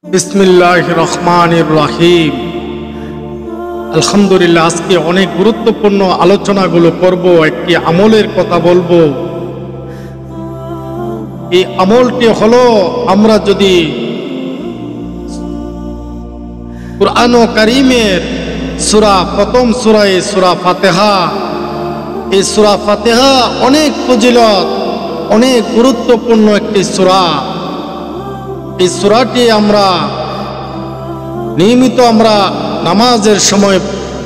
বিসমিল্লাহির রহমানির রহিম। আলহামদুলিল্লাহ, আজকে অনেক গুরুত্বপূর্ণ আলোচনাগুলো করব। একটি আমলের কথা বলবো। এই আমলটি হলো, আমরা যদি কুরআন ও কারীমের প্রথম সূরা ফাতিহা, এই সূরা ফাতিহা অনেক ফজিলত, অনেক গুরুত্বপূর্ণ একটি সূরা। এই সূরাটি আমরা নিয়মিত নামাজের সময়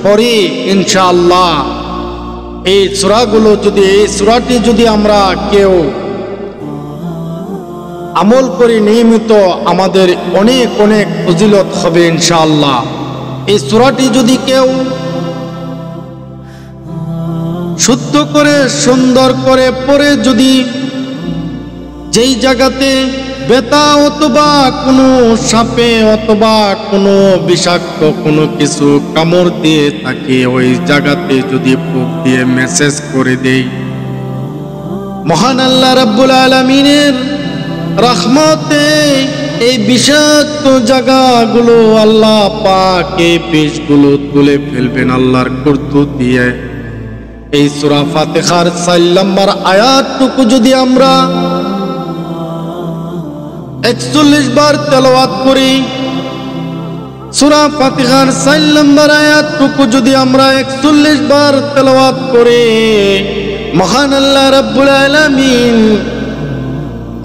পড়ি ইনশাআল্লাহ। এই সূরাটি যদি আমরা কেউ আমল করি নিয়মিত, আমাদের অনেক অনেক ফজিলত হবে ইনশাআল্লাহ। এই সূরাটি যদি কেউ শুদ্ধ করে সুন্দর করে পড়ে, যদি যেই জায়গাতে বেতা অথবা কোনো সাপে অথবা কোনো বিষাক্ত কোনো কিছু কামড় দিয়ে থাকে, ওই জায়গাতে যদি ফুঁক দিয়ে মেসেজ করে দেই, মহান আল্লাহ রাব্বুল আলামিনের রহমতে এই বিষাক্ত জায়গাগুলো আল্লাহ পাক এই বিষগুলো তুলে ফেলবেন আল্লাহর কুদরত দিয়ে। এই সূরা ফাতিহার ৪ নম্বর আয়াতটুকু যদি আমরা ৪১ বার তেলাওয়াত করি, সূরা ফাতিহার ৪ নম্বর আয়াতটুকু যদি আমরা ৪১ বার তেলাওয়াত করি, মহান আল্লাহ রাব্বুল আলামিন,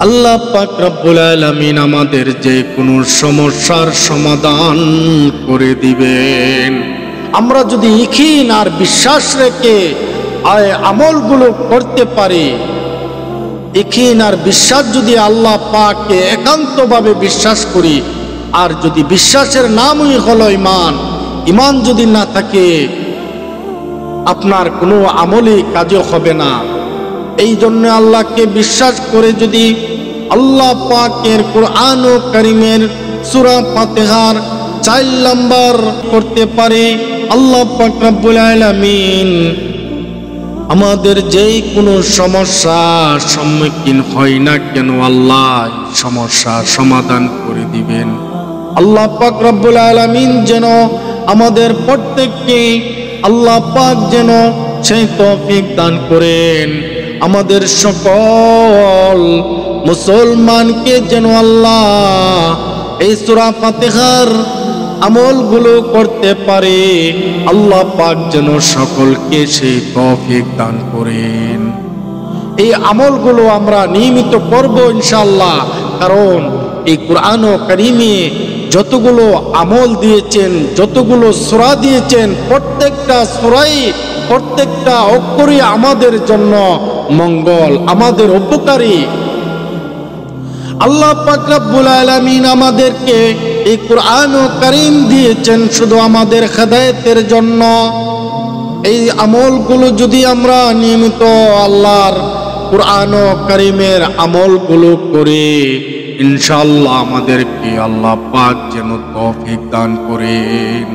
আল্লাহ পাক রব্বুল আলামিন আমাদের যে কোনো সমস্যার সমাধান করে দিবেন। আমরা যদি ইকিন আর বিশ্বাস রেখে আমলগুলো করতে পারি, ইকিন আর বিশ্বাস যদি আল্লাহ পাককে একান্তভাবে বিশ্বাস করি, আর যদি বিশ্বাসের নামই হলো ঈমান, ঈমান যদি না থাকে আপনার কোনো আমলই কাজে হবে না। এই জন্য আল্লাহকে বিশ্বাস করে যদি আল্লাহ পাকের কুরআন ও কারীমের সূরা ফাতিহার ৪ নম্বর করতে পারে, আল্লাহ পাক রব্বুল আলামিন আমাদের যেই কোনো সমস্যার সম্মুখীন হয় না কেন, আল্লাহ সমস্যার সমাধান করে দিবেন। আল্লাহ পাক রব্বুল আলামিন যেন আমাদের প্রত্যেককে আল্লাহ পাক যেন সেই তৌফিক দান করেন। আমাদের সকল মুসলমানকে যেন আল্লাহ এই সূরা ফাতিহার আমলগুলো করতে পারে, আল্লাহ পাক যেন সকলকে সেই তৌফিক দান করেন। এই আমলগুলো আমরা নিয়মিত করব ইনশাআল্লাহ। কারণ এই কুরআন ও কারীমে যতগুলো আমল দিয়েছেন, যতগুলো সূরা দিয়েছেন, প্রত্যেকটা সূরাই, প্রত্যেকটা অক্ষরই আমাদের জন্য মঙ্গল, আমাদের উপকারী। আল্লাহ পাক রব্বুল আলামিন আমাদেরকে এই কুরআন ও কারীম দিয়েছেন শুধু আমাদের হেদায়েতের জন্য। এই আমলগুলো যদি আমরা নিয়মিত আল্লাহর কুরআন ও কারীমের আমলগুলো করি, ইনশাআল্লাহ আমাদেরকে আল্লাহ পাক যেন তৌফিক দান করেন।